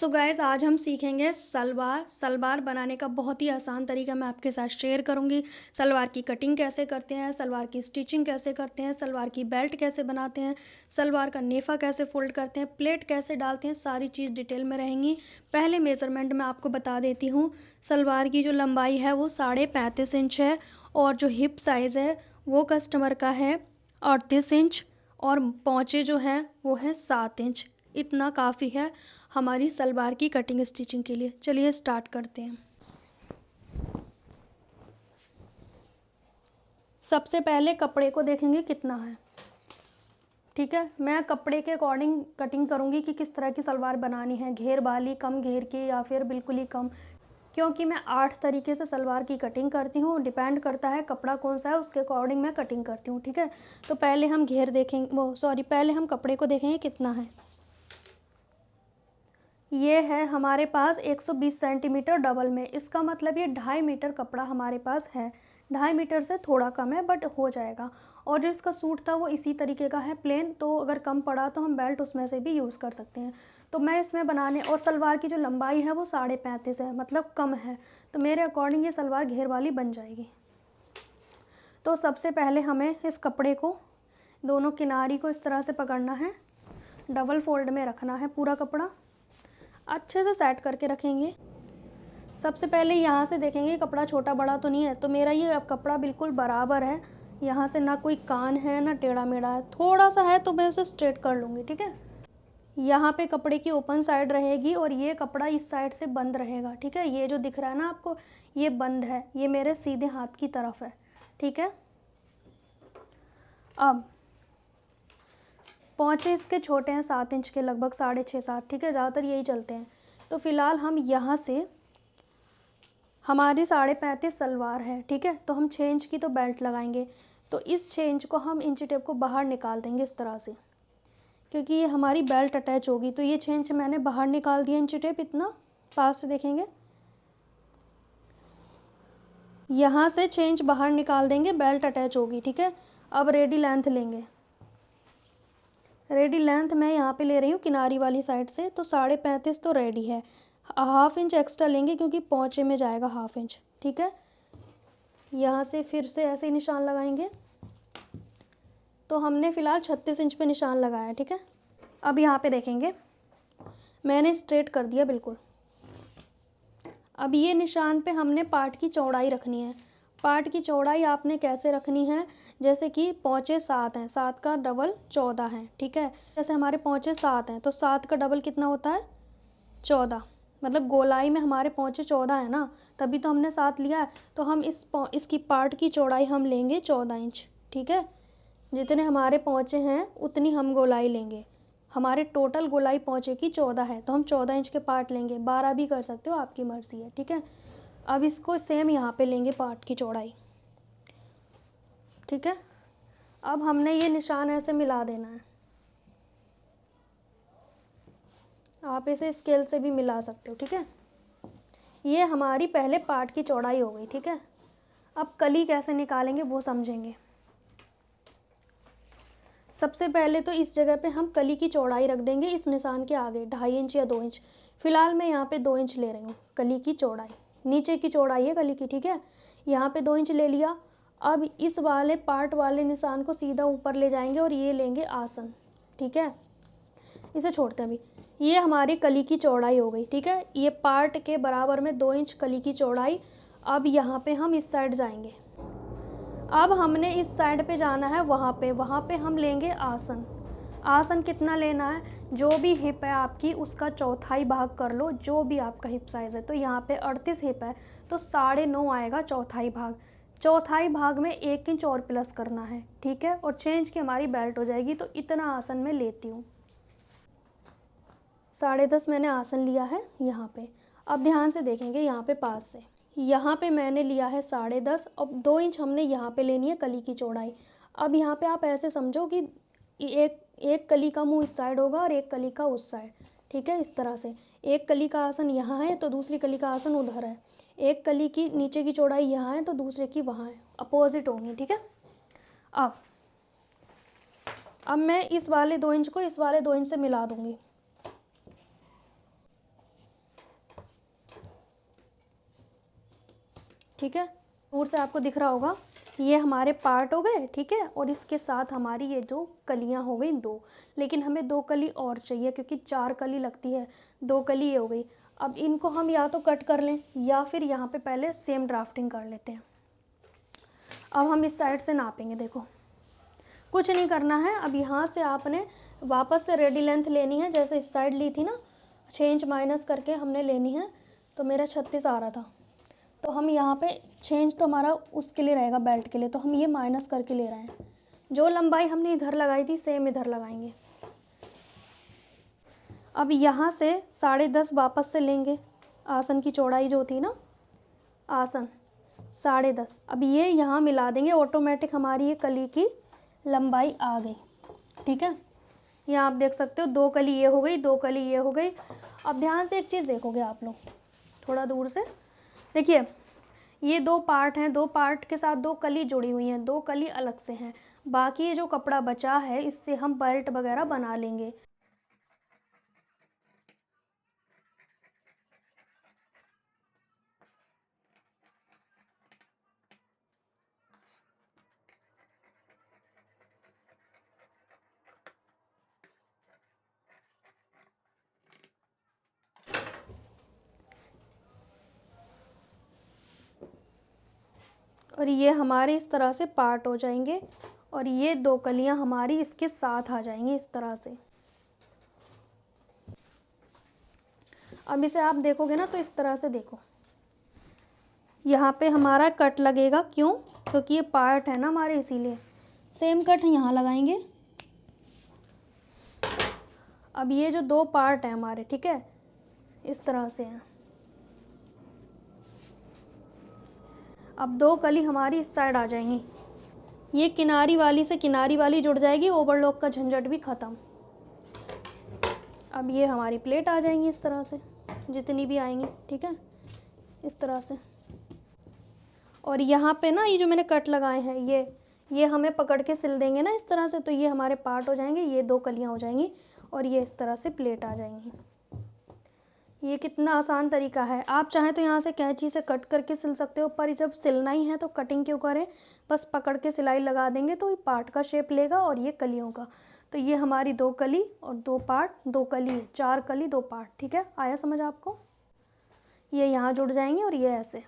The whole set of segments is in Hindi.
सो गाइस आज हम सीखेंगे सलवार सलवार बनाने का बहुत ही आसान तरीका मैं आपके साथ शेयर करूंगी। सलवार की कटिंग कैसे करते हैं, सलवार की स्टिचिंग कैसे करते हैं, सलवार की बेल्ट कैसे बनाते हैं, सलवार का नेफा कैसे फोल्ड करते हैं, प्लेट कैसे डालते हैं, सारी चीज़ डिटेल में रहेंगी। पहले मेज़रमेंट मैं आपको बता देती हूँ। सलवार की जो लंबाई है वो 35.5 इंच है और जो हिप साइज़ है वो कस्टमर का है 38 इंच और पौचे जो है वो है 7 इंच। इतना काफ़ी है हमारी सलवार की कटिंग स्टिचिंग के लिए। चलिए स्टार्ट करते हैं। सबसे पहले कपड़े को देखेंगे कितना है। ठीक है, मैं कपड़े के अकॉर्डिंग कटिंग करूँगी कि किस तरह की सलवार बनानी है, घेर वाली, कम घेर की या फिर बिल्कुल ही कम, क्योंकि मैं 8 तरीके से सलवार की कटिंग करती हूँ। डिपेंड करता है कपड़ा कौन सा है, उसके अकॉर्डिंग मैं कटिंग करती हूँ। ठीक है, तो पहले हम घेर देखेंगे, पहले हम कपड़े को देखेंगे कितना है। ये है हमारे पास 120 सेंटीमीटर डबल में, इसका मतलब ये 2.5 मीटर कपड़ा हमारे पास है। 2.5 मीटर से थोड़ा कम है बट हो जाएगा। और जो इसका सूट था वो इसी तरीके का है प्लेन, तो अगर कम पड़ा तो हम बेल्ट उसमें से भी यूज़ कर सकते हैं। तो मैं इसमें बनाने, और सलवार की जो लंबाई है वो 35.5 है, मतलब कम है, तो मेरे अकॉर्डिंग ये सलवार घेर वाली बन जाएगी। तो सबसे पहले हमें इस कपड़े को, दोनों किनारी को इस तरह से पकड़ना है, डबल फोल्ड में रखना है, पूरा कपड़ा अच्छे से सेट करके रखेंगे। सबसे पहले यहाँ से देखेंगे कपड़ा छोटा बड़ा तो नहीं है, तो मेरा ये अब कपड़ा बिल्कुल बराबर है। यहाँ से ना कोई कान है ना टेढ़ा मेढ़ा है, थोड़ा सा है तो मैं उसे स्ट्रेट कर लूँगी। ठीक है, यहाँ पे कपड़े की ओपन साइड रहेगी और ये कपड़ा इस साइड से बंद रहेगा। ठीक है, ये जो दिख रहा है ना आपको, ये बंद है, ये मेरे सीधे हाथ की तरफ है। ठीक है, अब पहुँचे इसके छोटे हैं 7 इंच के, लगभग 6.5-7। ठीक है, ज़्यादातर यही चलते हैं। तो फ़िलहाल हम यहाँ से, हमारी 35.5 सलवार है। ठीक है, तो हम 6 इंच की तो बेल्ट लगाएंगे, तो इस 6 इंच को हम इंची टेप को बाहर निकाल देंगे इस तरह से, क्योंकि ये हमारी बेल्ट अटैच होगी। तो ये 6 इंच मैंने बाहर निकाल दिया इंची टेप, इतना पास से देखेंगे, यहाँ से 6 इंच बाहर निकाल देंगे, बेल्ट अटैच होगी। ठीक है, अब रेडी लेंथ लेंगे। रेडी लेंथ मैं यहाँ पे ले रही हूँ किनारी वाली साइड से, तो 35.5 तो रेडी है। 1/2 इंच एक्स्ट्रा लेंगे क्योंकि पौचे में जाएगा 1/2 इंच। ठीक है, यहाँ से फिर से ऐसे ही निशान लगाएंगे। तो हमने फ़िलहाल 36 इंच पे निशान लगाया। ठीक है, अब यहाँ पे देखेंगे मैंने स्ट्रेट कर दिया बिल्कुल। अब ये निशान पे हमने पार्ट की चौड़ाई रखनी है। पार्ट की चौड़ाई आपने कैसे रखनी है, जैसे कि पौचे 7 हैं, 7 का डबल 14 है। ठीक है, जैसे हमारे पौचे 7 हैं तो 7 का डबल कितना होता है, 14। मतलब गोलाई में हमारे पौचे 14 है ना, तभी तो हमने 7 लिया है। तो हम इसकी पार्ट की चौड़ाई हम लेंगे 14 इंच। ठीक है, जितने हमारे पौचे हैं उतनी हम गोलाई लेंगे। हमारे टोटल गोलाई पौचे की 14 है, तो हम 14 इंच के पार्ट लेंगे। 12 भी कर सकते हो, आपकी मर्ज़ी है। ठीक है, अब इसको सेम यहाँ पे लेंगे पार्ट की चौड़ाई। ठीक है, अब हमने ये निशान ऐसे मिला देना है। आप इसे स्केल से भी मिला सकते हो। ठीक है, ये हमारी पहले पार्ट की चौड़ाई हो गई। ठीक है, अब कली कैसे निकालेंगे वो समझेंगे। सबसे पहले तो इस जगह पे हम कली की चौड़ाई रख देंगे, इस निशान के आगे 2.5 इंच या 2 इंच। फ़िलहाल मैं यहाँ पे 2 इंच ले रही हूँ कली की चौड़ाई, नीचे की चौड़ाई है कली की। ठीक है, यहाँ पे 2 इंच ले लिया। अब इस वाले पार्ट वाले निशान को सीधा ऊपर ले जाएंगे और ये लेंगे आसन। ठीक है, इसे छोड़ते हैं अभी। ये हमारी कली की चौड़ाई हो गई। ठीक है, ये पार्ट के बराबर में 2 इंच कली की चौड़ाई। अब यहाँ पे हम इस साइड जाएंगे। अब हमने इस साइड पे जाना है, वहाँ पे हम लेंगे आसन। आसन कितना लेना है, जो भी हिप है आपकी उसका चौथाई भाग कर लो, जो भी आपका हिप साइज़ है। तो यहाँ पे 38 हिप है, तो 9.5 आएगा चौथाई भाग। चौथाई भाग में 1 इंच और प्लस करना है। ठीक है, और 6 इंच की हमारी बेल्ट हो जाएगी। तो इतना आसन मैं लेती हूँ। 10.5 मैंने आसन लिया है यहाँ पे। अब ध्यान से देखेंगे यहाँ पे पास से, यहाँ पे मैंने लिया है 10.5। अब 2 इंच हमने यहाँ पे लेनी है कली की चौड़ाई। अब यहाँ पे आप ऐसे समझो कि एक कली का मुंह इस साइड होगा और एक कली का उस साइड। ठीक है, इस तरह से एक कली का आसन यहाँ है तो दूसरी कली का आसन उधर है। एक कली की नीचे की चौड़ाई यहाँ है तो दूसरे की वहाँ है, अपोजिट होंगी। ठीक है, अब मैं इस वाले 2 इंच को इस वाले 2 इंच से मिला दूँगी। ठीक है, दूर से आपको दिख रहा होगा। ये हमारे पार्ट हो गए, ठीक है, और इसके साथ हमारी ये जो कलियां हो गई 2, लेकिन हमें 2 कली और चाहिए क्योंकि 4 कली लगती है, 2 कली ये हो गई। अब इनको हम या तो कट कर लें या फिर यहाँ पे पहले सेम ड्राफ्टिंग कर लेते हैं। अब हम इस साइड से नापेंगे, देखो कुछ नहीं करना है। अब यहाँ से आपने वापस से रेडी लेंथ लेनी है, जैसे इस साइड ली थी ना, 6 इंच माइनस करके हमने लेनी है। तो मेरा 36 आ रहा था, तो हम यहाँ पे 6 इंच तो हमारा उसके लिए रहेगा बेल्ट के लिए, तो हम ये माइनस करके ले रहे हैं। जो लंबाई हमने इधर लगाई थी सेम इधर लगाएंगे। अब यहाँ से 10.5 वापस से लेंगे, आसन की चौड़ाई जो थी ना, आसन 10.5। अब ये यहाँ मिला देंगे, ऑटोमेटिक हमारी ये कली की लंबाई आ गई, ठीक है। यहाँ आप देख सकते हो 2 कली ये हो गई, 2 कली ये हो गई। अब ध्यान से एक चीज़ देखोगे आप लोग, थोड़ा दूर से देखिए, ये 2 पार्ट हैं, 2 पार्ट के साथ 2 कली जुड़ी हुई हैं, 2 कली अलग से हैं। बाकी ये जो कपड़ा बचा है इससे हम बेल्ट वगैरह बना लेंगे। और ये हमारे इस तरह से पार्ट हो जाएंगे और ये 2 कलियां हमारी इसके साथ आ जाएंगी इस तरह से। अब इसे आप देखोगे ना तो इस तरह से देखो, यहाँ पे हमारा कट लगेगा, क्यों? क्योंकि ये पार्ट है ना हमारे, इसीलिए सेम कट यहाँ लगाएंगे। अब ये जो 2 पार्ट हैं हमारे, ठीक है, इस तरह से हैं। अब 2 कली हमारी इस साइड आ जाएंगी, ये किनारी वाली से किनारी वाली जुड़ जाएगी, ओवरलॉक का झंझट भी ख़त्म। अब ये हमारी प्लेट आ जाएंगी इस तरह से, जितनी भी आएंगी, ठीक है, इस तरह से। और यहाँ पे ना ये जो मैंने कट लगाए हैं ये हमें पकड़ के सिल देंगे ना इस तरह से, तो ये हमारे पार्ट हो जाएंगे, ये 2 कलियाँ हो जाएंगी और ये इस तरह से प्लेट आ जाएंगी। ये कितना आसान तरीका है। आप चाहें तो यहाँ से कैंची से कट करके सिल सकते हो, पर जब सिलना ही है तो कटिंग क्यों करें, बस पकड़ के सिलाई लगा देंगे तो ये पार्ट का शेप लेगा और ये कलियों का। तो ये हमारी 2 कली और 2 पार्ट, 2 कली 4 कली 2 पार्ट, ठीक है, आया समझ आपको? ये यहाँ जुड़ जाएंगे और ये ऐसे,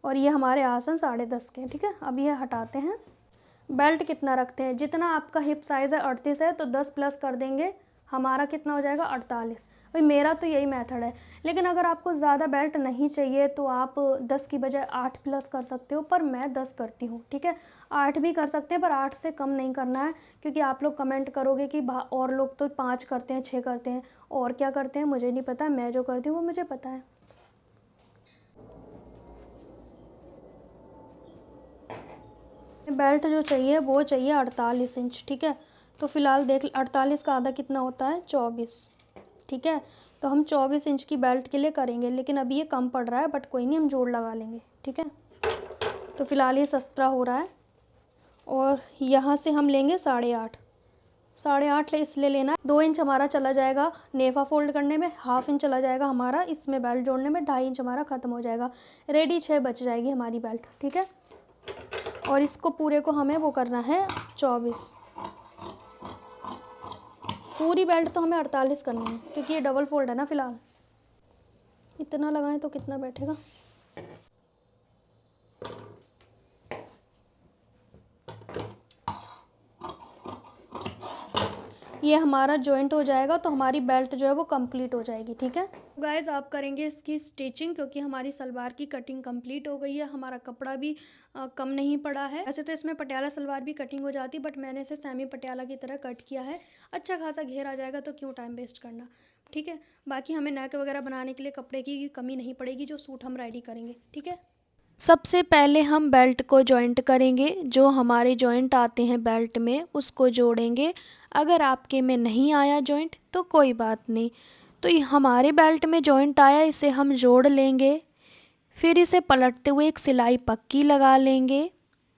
और ये हमारे आसन 10.5 के, ठीक है। अब ये हटाते हैं। बेल्ट कितना रखते हैं, जितना आपका हिप साइज़ है 38 है तो 10 प्लस कर देंगे, हमारा कितना हो जाएगा 48। भाई मेरा तो यही मेथड है, लेकिन अगर आपको ज़्यादा बेल्ट नहीं चाहिए तो आप 10 की बजाय 8 प्लस कर सकते हो, पर मैं 10 करती हूँ, ठीक है। 8 भी कर सकते हैं पर 8 से कम नहीं करना है, क्योंकि आप लोग कमेंट करोगे कि और लोग तो 5 करते हैं, 6 करते हैं, और क्या करते हैं मुझे नहीं पता, मैं जो करती हूँ वो मुझे पता है। बेल्ट जो चाहिए वो चाहिए 48 इंच, ठीक है। तो फ़िलहाल देख, 48 का आधा कितना होता है, 24, ठीक है। तो हम 24 इंच की बेल्ट के लिए करेंगे, लेकिन अभी ये कम पड़ रहा है, बट कोई नहीं, हम जोड़ लगा लेंगे, ठीक है। तो फ़िलहाल ये 17 हो रहा है और यहाँ से हम लेंगे 8.5, 8.5 इसलिए लेना है, 2 इंच हमारा चला जाएगा नेफा फोल्ड करने में, ½ इंच चला जाएगा हमारा इसमें बेल्ट जोड़ने में, 2.5 इंच हमारा ख़त्म हो जाएगा, रेडी 6 बच जाएगी हमारी बेल्ट, ठीक है। और इसको पूरे को हमें वो करना है 24, पूरी बेल्ट तो हमें 48 करनी है, क्योंकि ये डबल फोल्ड है ना। फ़िलहाल इतना लगाएं तो कितना बैठेगा, ये हमारा जॉइंट हो जाएगा तो हमारी बेल्ट जो है वो कंप्लीट हो जाएगी, ठीक है। गाइस आप करेंगे इसकी स्टिचिंग, क्योंकि हमारी सलवार की कटिंग कंप्लीट हो गई है, हमारा कपड़ा भी कम नहीं पड़ा है। वैसे तो इसमें पटियाला सलवार भी कटिंग हो जाती, बट मैंने इसे सेमी पटियाला की तरह कट किया है, अच्छा खासा घेर आ जाएगा, तो क्यों टाइम वेस्ट करना, ठीक है। बाकी हमें नेक वगैरह बनाने के लिए कपड़े की कमी नहीं पड़ेगी, जो सूट हम रेडी करेंगे, ठीक है। सबसे पहले हम बेल्ट को जॉइंट करेंगे, जो हमारे जॉइंट आते हैं बेल्ट में उसको जोड़ेंगे। अगर आपके में नहीं आया जॉइंट तो कोई बात नहीं, तो ये हमारे बेल्ट में जॉइंट आया, इसे हम जोड़ लेंगे। फिर इसे पलटते हुए एक सिलाई पक्की लगा लेंगे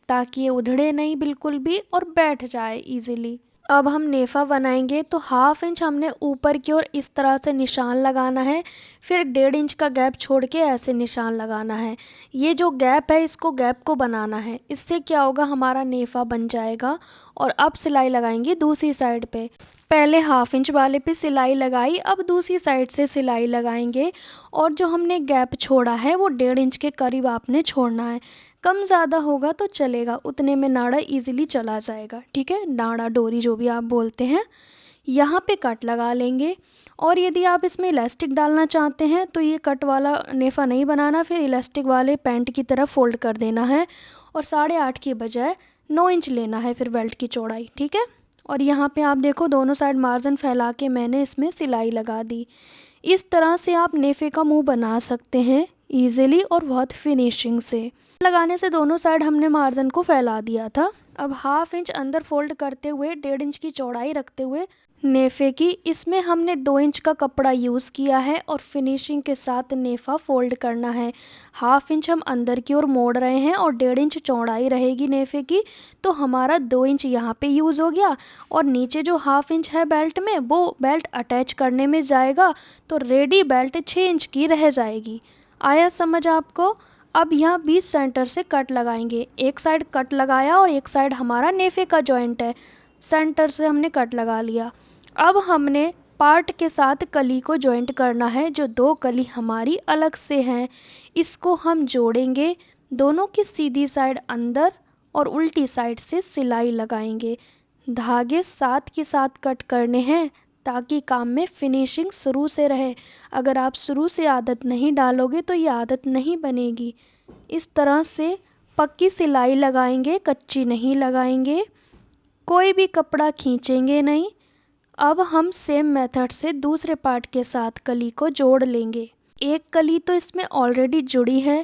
ताकि ये उधड़े नहीं बिल्कुल भी और बैठ जाए इजीली। अब हम नेफ़ा बनाएंगे तो 1/2 इंच हमने ऊपर की ओर इस तरह से निशान लगाना है, फिर 1.5 इंच का गैप छोड़ के ऐसे निशान लगाना है। ये जो गैप है इसको गैप को बनाना है, इससे क्या होगा हमारा नेफ़ा बन जाएगा। और अब सिलाई लगाएंगे दूसरी साइड पे। पहले 1/2 इंच वाले पे सिलाई लगाई, अब दूसरी साइड से सिलाई लगाएंगे। और जो हमने गैप छोड़ा है वो 1.5 इंच के करीब आपने छोड़ना है। कम ज़्यादा होगा तो चलेगा, उतने में नाड़ा इजीली चला जाएगा, ठीक है, नाड़ा डोरी जो भी आप बोलते हैं। यहाँ पे कट लगा लेंगे। और यदि आप इसमें इलास्टिक डालना चाहते हैं तो ये कट वाला नेफ़ा नहीं बनाना, फिर इलास्टिक वाले पैंट की तरफ फोल्ड कर देना है और 8.5 की बजाय 9 इंच लेना है फिर बेल्ट की चौड़ाई, ठीक है। और यहाँ पे आप देखो दोनों साइड मार्जिन फैला के मैंने इसमें सिलाई लगा दी। इस तरह से आप नेफ़े का मुंह बना सकते हैं ईज़िली और बहुत फिनिशिंग से। लगाने से दोनों साइड हमने मार्जिन को फैला दिया था। अब 1/2 इंच अंदर फोल्ड करते हुए 1.5 इंच की चौड़ाई रखते हुए नेफ़े की इसमें हमने 2 इंच का कपड़ा यूज़ किया है और फिनिशिंग के साथ नेफ़ा फोल्ड करना है। 1/2 इंच हम अंदर की ओर मोड़ रहे हैं और 1.5 इंच चौड़ाई रहेगी नेफ़े की, तो हमारा 2 इंच यहाँ पे यूज़ हो गया। और नीचे जो 1/2 इंच है बेल्ट में वो बेल्ट अटैच करने में जाएगा, तो रेडी बेल्ट 6 इंच की रह जाएगी। आया समझ आपको। अब यहाँ बीच सेंटर से कट लगाएंगे। एक साइड कट लगाया और एक साइड हमारा नेफ़े का जॉइंट है, सेंटर से हमने कट लगा लिया। अब हमने पार्ट के साथ कली को जॉइंट करना है, जो 2 कली हमारी अलग से हैं इसको हम जोड़ेंगे। दोनों की सीधी साइड अंदर और उल्टी साइड से सिलाई लगाएंगे। धागे साथ के साथ कट करने हैं ताकि काम में फिनिशिंग शुरू से रहे। अगर आप शुरू से आदत नहीं डालोगे तो ये आदत नहीं बनेगी। इस तरह से पक्की सिलाई लगाएंगे, कच्ची नहीं लगाएंगे। कोई भी कपड़ा खींचेंगे नहीं। अब हम सेम मेथड से दूसरे पार्ट के साथ कली को जोड़ लेंगे। एक कली तो इसमें ऑलरेडी जुड़ी है,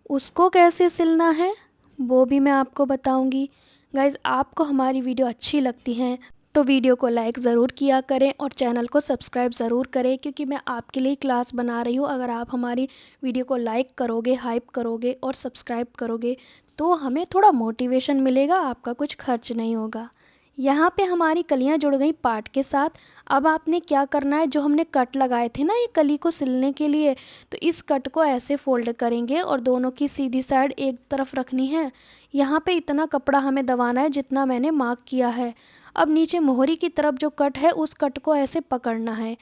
उसको कैसे सिलना है वो भी मैं आपको बताऊंगी। गाइज़, आपको हमारी वीडियो अच्छी लगती है तो वीडियो को लाइक ज़रूर किया करें और चैनल को सब्सक्राइब ज़रूर करें, क्योंकि मैं आपके लिए क्लास बना रही हूँ। अगर आप हमारी वीडियो को लाइक करोगे, हाइप करोगे और सब्सक्राइब करोगे तो हमें थोड़ा मोटिवेशन मिलेगा, आपका कुछ खर्च नहीं होगा। यहाँ पे हमारी कलियाँ जुड़ गई पार्ट के साथ। अब आपने क्या करना है, जो हमने कट लगाए थे ना ये कली को सिलने के लिए, तो इस कट को ऐसे फोल्ड करेंगे और दोनों की सीधी साइड एक तरफ रखनी है। यहाँ पे इतना कपड़ा हमें दबाना है जितना मैंने मार्क किया है। अब नीचे मोहरी की तरफ जो कट है उस कट को ऐसे पकड़ना है।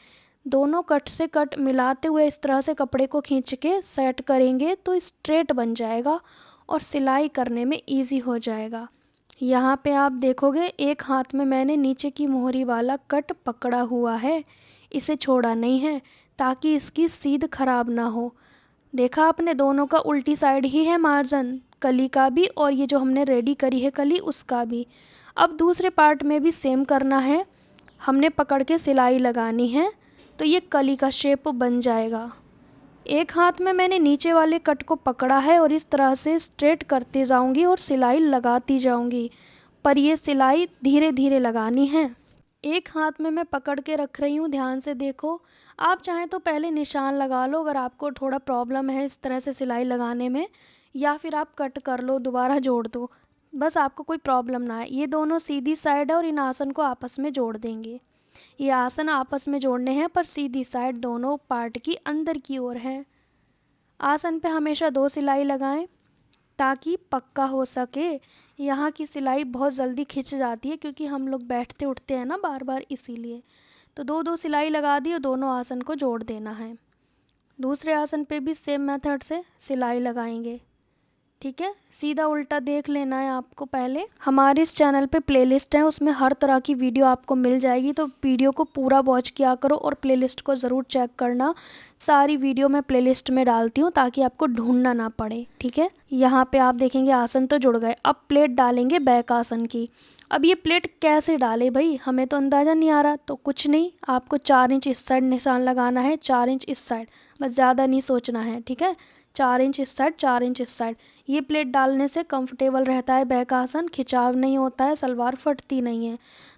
दोनों कट से कट मिलाते हुए इस तरह से कपड़े को खींच के सेट करेंगे तो स्ट्रेट बन जाएगा और सिलाई करने में ईजी हो जाएगा। यहाँ पे आप देखोगे एक हाथ में मैंने नीचे की मोहरी वाला कट पकड़ा हुआ है, इसे छोड़ा नहीं है ताकि इसकी सीध खराब ना हो। देखा आपने, दोनों का उल्टी साइड ही है मार्जिन, कली का भी और ये जो हमने रेडी करी है कली उसका भी। अब दूसरे पार्ट में भी सेम करना है, हमने पकड़ के सिलाई लगानी है तो ये कली का शेप बन जाएगा। एक हाथ में मैंने नीचे वाले कट को पकड़ा है और इस तरह से स्ट्रेट करते जाऊंगी और सिलाई लगाती जाऊंगी, पर ये सिलाई धीरे धीरे लगानी है। एक हाथ में मैं पकड़ के रख रही हूँ, ध्यान से देखो। आप चाहें तो पहले निशान लगा लो अगर आपको थोड़ा प्रॉब्लम है इस तरह से सिलाई लगाने में, या फिर आप कट कर लो, दोबारा जोड़ दो, बस आपको कोई प्रॉब्लम ना है। ये दोनों सीधी साइड है और इन आसन को आपस में जोड़ देंगे। ये आसन आपस में जोड़ने हैं पर सीधी साइड दोनों पार्ट की अंदर की ओर है। आसन पे हमेशा 2 सिलाई लगाएं ताकि पक्का हो सके। यहाँ की सिलाई बहुत जल्दी खिंच जाती है क्योंकि हम लोग बैठते उठते हैं ना बार बार, इसीलिए। तो 2 सिलाई लगा दी और दोनों आसन को जोड़ देना है। दूसरे आसन पे भी सेम मेथड से सिलाई लगाएंगे, ठीक है। सीधा उल्टा देख लेना है आपको। पहले हमारे इस चैनल पे प्लेलिस्ट है, उसमें हर तरह की वीडियो आपको मिल जाएगी, तो वीडियो को पूरा वॉच किया करो और प्लेलिस्ट को ज़रूर चेक करना। सारी वीडियो मैं प्लेलिस्ट में डालती हूँ ताकि आपको ढूंढना ना पड़े, ठीक है। यहाँ पे आप देखेंगे आसन तो जुड़ गए। अब प्लेट डालेंगे बैक आसन की। अब ये प्लेट कैसे डाले भाई, हमें तो अंदाज़ा नहीं आ रहा। तो कुछ नहीं, आपको 4 इंच इस साइड निशान लगाना है, 4 इंच इस साइड, बस ज़्यादा नहीं सोचना है, ठीक है। 4 इंच इस साइड, 4 इंच इस साइड। ये प्लेट डालने से कंफर्टेबल रहता है बैक आसन, खिंचाव नहीं होता है, सलवार फटती नहीं है।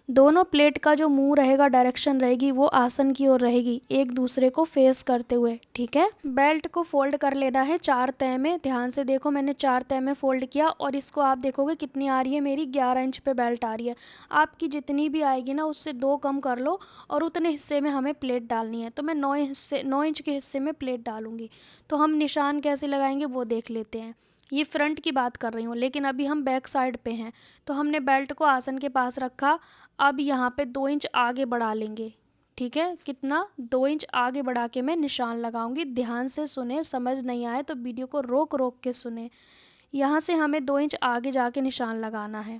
दोनों प्लेट का जो मुंह रहेगा, डायरेक्शन रहेगी, वो आसन की ओर रहेगी, एक दूसरे को फेस करते हुए। ठीक है। बेल्ट को फोल्ड कर लेना है 4 तह में। ध्यान से देखो, मैंने 4 तह में फोल्ड किया और इसको आप देखोगे कितनी आ रही है, मेरी 11 इंच पे बेल्ट आ रही है। आपकी जितनी भी आएगी ना, उससे 2 कम कर लो और उतने हिस्से में हमें प्लेट डालनी है। तो मैं 9 इंच के हिस्से में प्लेट डालूंगी। तो हम निशान कैसे लगाएंगे वो देख लेते हैं। ये फ्रंट की बात कर रही हूँ, लेकिन अभी हम बैक साइड पे हैं। तो हमने बेल्ट को आसन के पास रखा। अब यहाँ पे 2 इंच आगे बढ़ा लेंगे। ठीक है, कितना, 2 इंच आगे बढ़ा के मैं निशान लगाऊंगी। ध्यान से सुने, समझ नहीं आए तो वीडियो को रोक रोक के सुने। यहाँ से हमें 2 इंच आगे जाके निशान लगाना है।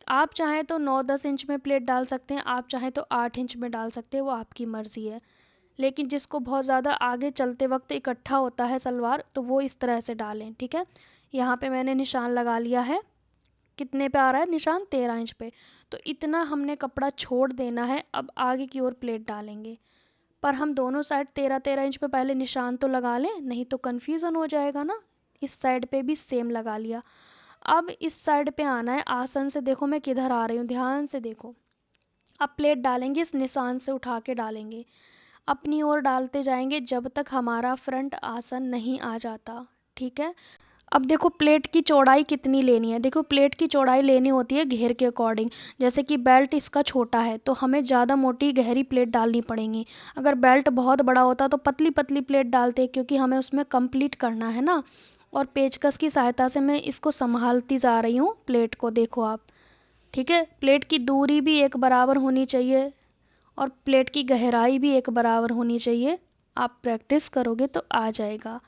आप चाहें तो 9-10 इंच में प्लेट डाल सकते हैं, आप चाहें तो 8 इंच में डाल सकते हैं, वो आपकी मर्ज़ी है। लेकिन जिसको बहुत ज़्यादा आगे चलते वक्त इकट्ठा होता है सलवार, तो वो इस तरह से डालें। ठीक है, यहाँ पे मैंने निशान लगा लिया है। कितने पे आ रहा है निशान, 13 इंच पे। तो इतना हमने कपड़ा छोड़ देना है। अब आगे की ओर प्लेट डालेंगे, पर हम दोनों साइड 13-13 इंच पे पहले निशान तो लगा लें, नहीं तो कन्फ्यूज़न हो जाएगा ना। इस साइड पे भी सेम लगा लिया। अब इस साइड पे आना है। आसन से देखो मैं किधर आ रही हूँ, ध्यान से देखो। अब प्लेट डालेंगे, इस निशान से उठा के डालेंगे, अपनी ओर डालते जाएंगे जब तक हमारा फ्रंट आसन नहीं आ जाता। ठीक है। अब देखो प्लेट की चौड़ाई कितनी लेनी है। देखो प्लेट की चौड़ाई लेनी होती है घेर के अकॉर्डिंग। जैसे कि बेल्ट इसका छोटा है तो हमें ज़्यादा मोटी गहरी प्लेट डालनी पड़ेगी। अगर बेल्ट बहुत बड़ा होता तो पतली पतली प्लेट डालते, क्योंकि हमें उसमें कंप्लीट करना है ना। और पेचकस की सहायता से मैं इसको संभालती जा रही हूँ प्लेट को, देखो आप। ठीक है, प्लेट की दूरी भी एक बराबर होनी चाहिए और प्लेट की गहराई भी एक बराबर होनी चाहिए। आप प्रैक्टिस करोगे तो आ जाएगा।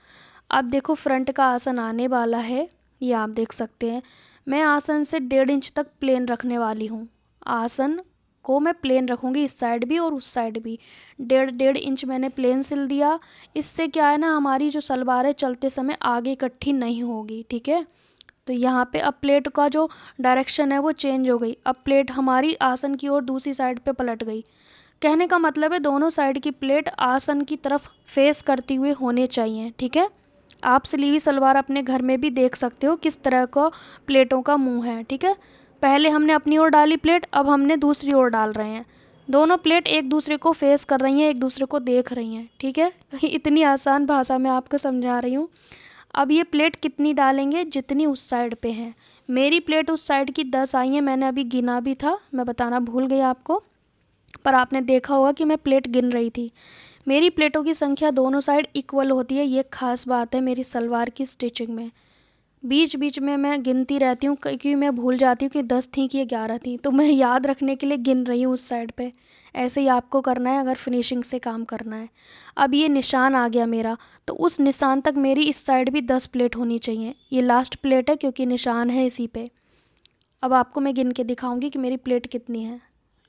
अब देखो फ्रंट का आसन आने वाला है, ये आप देख सकते हैं। मैं आसन से 1.5 इंच तक प्लेन रखने वाली हूँ। आसन को मैं प्लेन रखूँगी, इस साइड भी और उस साइड भी। 1.5 इंच मैंने प्लेन सिल दिया। इससे क्या है ना, हमारी जो सलवार है चलते समय आगे इकट्ठी नहीं होगी। ठीक है। तो यहाँ पे अब प्लेट का जो डायरेक्शन है वो चेंज हो गई। अब प्लेट हमारी आसन की ओर दूसरी साइड पे पलट गई। कहने का मतलब है दोनों साइड की प्लेट आसन की तरफ फेस करती हुए होने चाहिए। ठीक है। आप सिली सलवार अपने घर में भी देख सकते हो किस तरह का प्लेटों का मुंह है। ठीक है, पहले हमने अपनी ओर डाली प्लेट, अब हमने दूसरी ओर डाल रहे हैं। दोनों प्लेट एक दूसरे को फेस कर रही हैं, एक दूसरे को देख रही हैं। ठीक है, इतनी आसान भाषा में आपको समझा रही हूँ। अब ये प्लेट कितनी डालेंगे, जितनी उस साइड पे है। मेरी प्लेट उस साइड की 10 आई हैं, मैंने अभी गिना भी था, मैं बताना भूल गई आपको। पर आपने देखा होगा कि मैं प्लेट गिन रही थी। मेरी प्लेटों की संख्या दोनों साइड इक्वल होती है, ये खास बात है मेरी सलवार की स्टिचिंग में। बीच बीच में मैं गिनती रहती हूँ, क्योंकि मैं भूल जाती हूँ कि 10 थी कि 11 थी, तो मैं याद रखने के लिए गिन रही हूँ उस साइड पे। ऐसे ही आपको करना है अगर फिनिशिंग से काम करना है। अब ये निशान आ गया मेरा, तो उस निशान तक मेरी इस साइड भी 10 प्लेट होनी चाहिए। ये लास्ट प्लेट है क्योंकि निशान है इसी पे। अब आपको मैं गिन के दिखाऊंगी कि मेरी प्लेट कितनी है।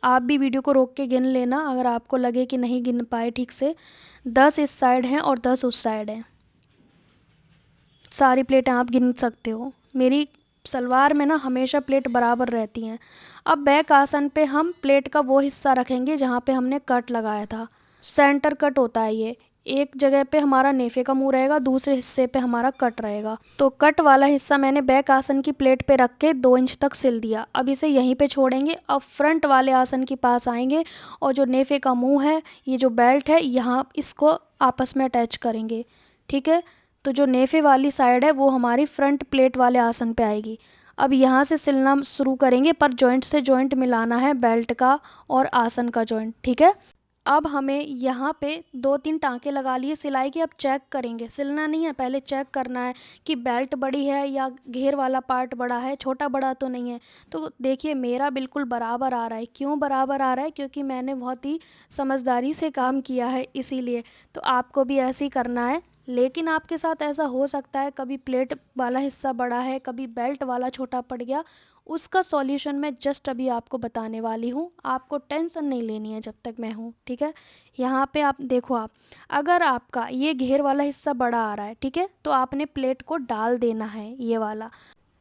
आप भी वीडियो को रोक के गिन लेना अगर आपको लगे कि नहीं गिन पाए ठीक से। 10 इस साइड हैं और 10 उस साइड हैं। सारी प्लेटें आप गिन सकते हो। मेरी सलवार में ना हमेशा प्लेट बराबर रहती हैं। अब बैक आसन पे हम प्लेट का वो हिस्सा रखेंगे जहाँ पे हमने कट लगाया था। सेंटर कट होता है ये। एक जगह पे हमारा नेफे का मुंह रहेगा, दूसरे हिस्से पे हमारा कट रहेगा। तो कट वाला हिस्सा मैंने बैक आसन की प्लेट पे रख के 2 इंच तक सिल दिया। अब इसे यहीं पे छोड़ेंगे। अब फ्रंट वाले आसन के पास आएंगे और जो नेफे का मुंह है, ये जो बेल्ट है, यहाँ इसको आपस में अटैच करेंगे। ठीक है, तो जो नेफे वाली साइड है वो हमारी फ्रंट प्लेट वाले आसन पे आएगी। अब यहाँ से सिलना शुरू करेंगे, पर जॉइंट से जॉइंट मिलाना है बेल्ट का और आसन का जॉइंट। ठीक है। अब हमें यहाँ पे 2-3 टाँके लगा लिए सिलाई के। अब चेक करेंगे, सिलना नहीं है, पहले चेक करना है कि बेल्ट बड़ी है या घेर वाला पार्ट बड़ा है, छोटा बड़ा तो नहीं है। तो देखिए मेरा बिल्कुल बराबर आ रहा है। क्यों बराबर आ रहा है, क्योंकि मैंने बहुत ही समझदारी से काम किया है, इसीलिए। तो आपको भी ऐसे ही करना है। लेकिन आपके साथ ऐसा हो सकता है कभी प्लेट वाला हिस्सा बड़ा है, कभी बेल्ट वाला छोटा पड़ गया। उसका सॉल्यूशन मैं जस्ट अभी आपको बताने वाली हूँ। आपको टेंशन नहीं लेनी है जब तक मैं हूँ। ठीक है, यहाँ पे आप देखो, आप अगर आपका ये घेर वाला हिस्सा बड़ा आ रहा है, ठीक है, तो आपने प्लेट को डाल देना है ये वाला।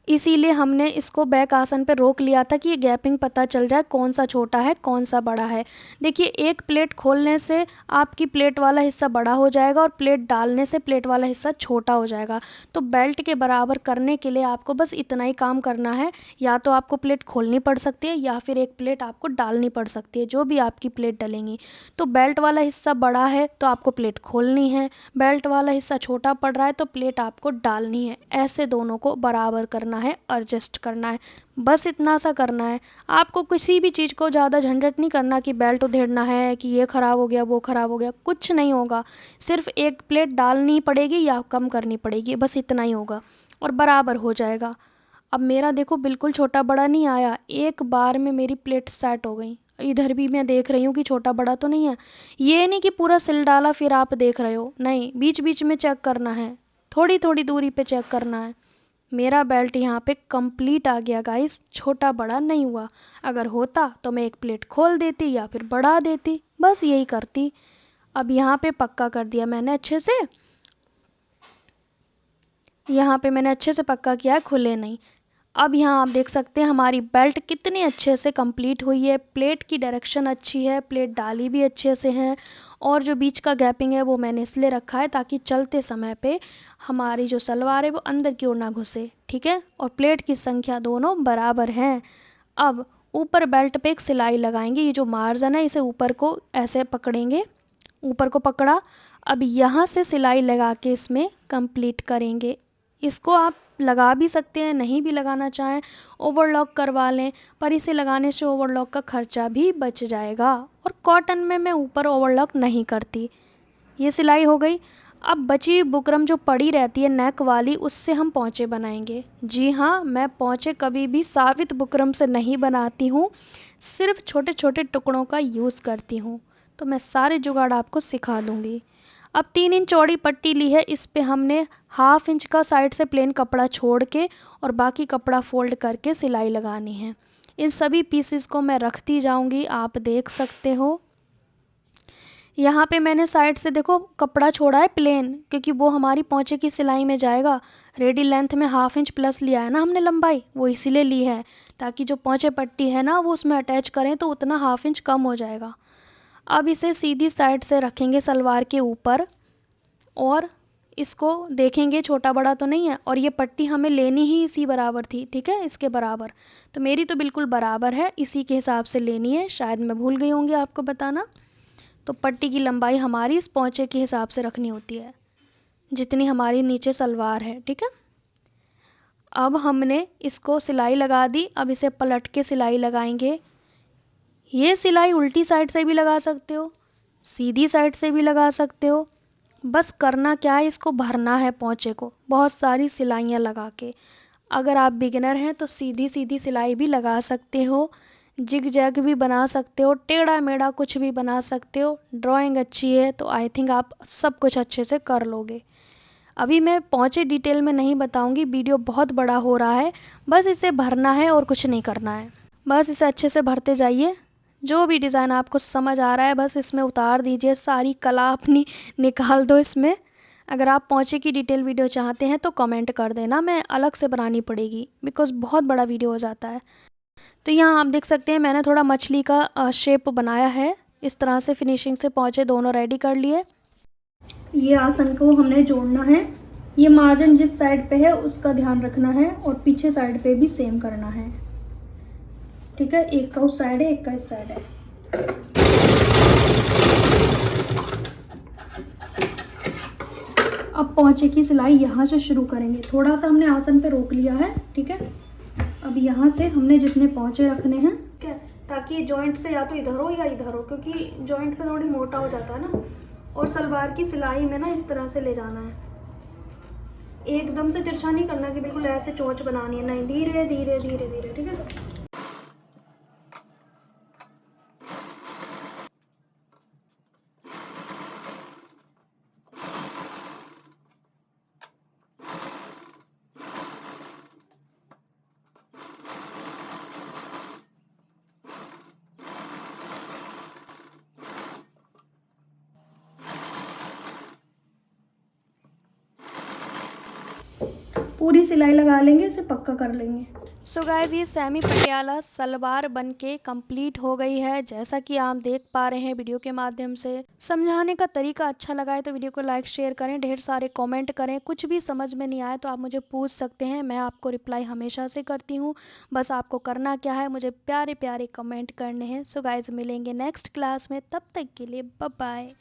इसीलिए हमने इसको बैक आसन पे रोक लिया था कि ये गैपिंग पता चल जाए कौन सा छोटा है कौन सा बड़ा है। देखिए एक प्लेट खोलने से आपकी प्लेट वाला हिस्सा बड़ा हो जाएगा और प्लेट डालने से प्लेट वाला हिस्सा छोटा हो जाएगा। तो बेल्ट के बराबर करने के लिए आपको बस इतना ही काम करना है, या तो आपको प्लेट खोलनी पड़ सकती है या फिर एक प्लेट आपको डालनी पड़ सकती है, जो भी आपकी प्लेट डलेंगी। तो बेल्ट वाला हिस्सा बड़ा है तो आपको प्लेट खोलनी है, बेल्ट वाला हिस्सा छोटा पड़ रहा है तो प्लेट आपको डालनी है। ऐसे दोनों को बराबर करना है, एडजस्ट करना है, बस इतना सा करना है। आपको किसी भी चीज़ को ज़्यादा झंझट नहीं करना कि बेल्ट उधेड़ना है कि ये ख़राब हो गया वो ख़राब हो गया, कुछ नहीं होगा। सिर्फ एक प्लेट डालनी पड़ेगी या कम करनी पड़ेगी, बस इतना ही होगा और बराबर हो जाएगा। अब मेरा देखो बिल्कुल छोटा बड़ा नहीं आया, एक बार में मेरी प्लेट सेट हो गई। इधर भी मैं देख रही हूँ कि छोटा बड़ा तो नहीं है। ये नहीं कि पूरा सिल डाला फिर आप देख रहे हो, नहीं, बीच बीच में चेक करना है, थोड़ी थोड़ी दूरी पे चेक करना है। मेरा बेल्ट यहाँ पे कंप्लीट आ गया गाइस, छोटा बड़ा नहीं हुआ। अगर होता तो मैं एक प्लेट खोल देती या फिर बढ़ा देती, बस यही करती। अब यहाँ पे पक्का कर दिया मैंने अच्छे से, यहाँ पे मैंने अच्छे से पक्का किया है, खुले नहीं। अब यहाँ आप देख सकते हैं हमारी बेल्ट कितनी अच्छे से कंप्लीट हुई है। प्लेट की डायरेक्शन अच्छी है, प्लेट डाली भी अच्छे से है, और जो बीच का गैपिंग है वो मैंने इसलिए रखा है ताकि चलते समय पे हमारी जो सलवार है वो अंदर की ओर ना घुसे, ठीक है। और प्लेट की संख्या दोनों बराबर हैं। अब ऊपर बेल्ट पे एक सिलाई लगाएंगे, ये जो मार्जिन है इसे ऊपर को ऐसे पकड़ेंगे, ऊपर को पकड़ा। अब यहाँ से सिलाई लगा के इसमें कंप्लीट करेंगे। इसको आप लगा भी सकते हैं, नहीं भी लगाना चाहें ओवरलॉक करवा लें, पर इसे लगाने से ओवरलॉक का खर्चा भी बच जाएगा। और कॉटन में मैं ऊपर ओवरलॉक नहीं करती। ये सिलाई हो गई। अब बची बुकरम जो पड़ी रहती है नेक वाली, उससे हम पोंचे बनाएंगे। जी हाँ, मैं पोंचे कभी भी साबित बुकरम से नहीं बनाती हूँ, सिर्फ छोटे छोटे टुकड़ों का यूज़ करती हूँ। तो मैं सारे जुगाड़ आपको सिखा दूँगी। अब 3 इंच चौड़ी पट्टी ली है, इस पे हमने 1/2 इंच का साइड से प्लेन कपड़ा छोड़ के और बाकी कपड़ा फोल्ड करके सिलाई लगानी है। इन सभी पीसेस को मैं रखती जाऊंगी, आप देख सकते हो। यहाँ पे मैंने साइड से देखो कपड़ा छोड़ा है प्लेन, क्योंकि वो हमारी पोंचे की सिलाई में जाएगा। रेडी लेंथ में 1/2 इंच प्लस लिया है ना हमने लंबाई, वो इसीलिए ली है ताकि जो पोंचे पट्टी है ना वो उसमें अटैच करें तो उतना 1/2 इंच कम हो जाएगा। अब इसे सीधी साइड से रखेंगे सलवार के ऊपर और इसको देखेंगे छोटा बड़ा तो नहीं है। और ये पट्टी हमें लेनी ही इसी बराबर थी, ठीक है, इसके बराबर। तो मेरी तो बिल्कुल बराबर है, इसी के हिसाब से लेनी है, शायद मैं भूल गई होंगी आपको बताना। तो पट्टी की लंबाई हमारी इस पोंचे के हिसाब से रखनी होती है, जितनी हमारी नीचे सलवार है, ठीक है। अब हमने इसको सिलाई लगा दी, अब इसे पलट के सिलाई लगाएंगे। ये सिलाई उल्टी साइड से भी लगा सकते हो, सीधी साइड से भी लगा सकते हो। बस करना क्या है, इसको भरना है पोंचे को बहुत सारी सिलाइयाँ लगा के। अगर आप बिगिनर हैं तो सीधी सीधी सिलाई भी लगा सकते हो, जिग जैग भी बना सकते हो, टेढ़ा मेढ़ा कुछ भी बना सकते हो। ड्राइंग अच्छी है तो आई थिंक आप सब कुछ अच्छे से कर लोगे। अभी मैं पोंचे डिटेल में नहीं बताऊंगी, वीडियो बहुत बड़ा हो रहा है। बस इसे भरना है और कुछ नहीं करना है, बस इसे अच्छे से भरते जाइए। जो भी डिज़ाइन आपको समझ आ रहा है बस इसमें उतार दीजिए, सारी कला अपनी निकाल दो इसमें। अगर आप पोंचे की डिटेल वीडियो चाहते हैं तो कमेंट कर देना, मैं अलग से बनानी पड़ेगी बिकॉज़ बहुत बड़ा वीडियो हो जाता है। तो यहाँ आप देख सकते हैं मैंने थोड़ा मछली का शेप बनाया है, इस तरह से फिनिशिंग से पोंचे दोनों रेडी कर लिए। ये आसन को हमने जोड़ना है, ये मार्जिन जिस साइड पे है उसका ध्यान रखना है और पीछे साइड पे भी सेम करना है, ठीक है। एक का उस साइड है, एक का इस साइड है। अब पोंचे की सिलाई यहाँ से शुरू करेंगे, थोड़ा सा हमने आसन पे रोक लिया है, ठीक है। अब यहाँ से हमने जितने पोंचे रखने हैं, ठीक है, ताकि जॉइंट से या तो इधर हो या इधर हो, क्योंकि जॉइंट पे थोड़ी मोटा हो जाता है ना। और सलवार की सिलाई में ना इस तरह से ले जाना है, एकदम से तिरछा नहीं करना कि बिल्कुल ऐसे चोंच बनानी है, नहीं, धीरे धीरे धीरे धीरे, ठीक है। पूरी सिलाई लगा लेंगे, इसे पक्का कर लेंगे। सो गाइज़, ये सेमी पटियाला सलवार बनके कंप्लीट हो गई है, जैसा कि आप देख पा रहे हैं वीडियो के माध्यम से। समझाने का तरीका अच्छा लगा है तो वीडियो को लाइक शेयर करें, ढेर सारे कमेंट करें। कुछ भी समझ में नहीं आया तो आप मुझे पूछ सकते हैं, मैं आपको रिप्लाई हमेशा से करती हूँ। बस आपको करना क्या है, मुझे प्यारे प्यारे कमेंट करने हैं। सो गाइज़, मिलेंगे नेक्स्ट क्लास में, तब तक के लिए बाय बाय।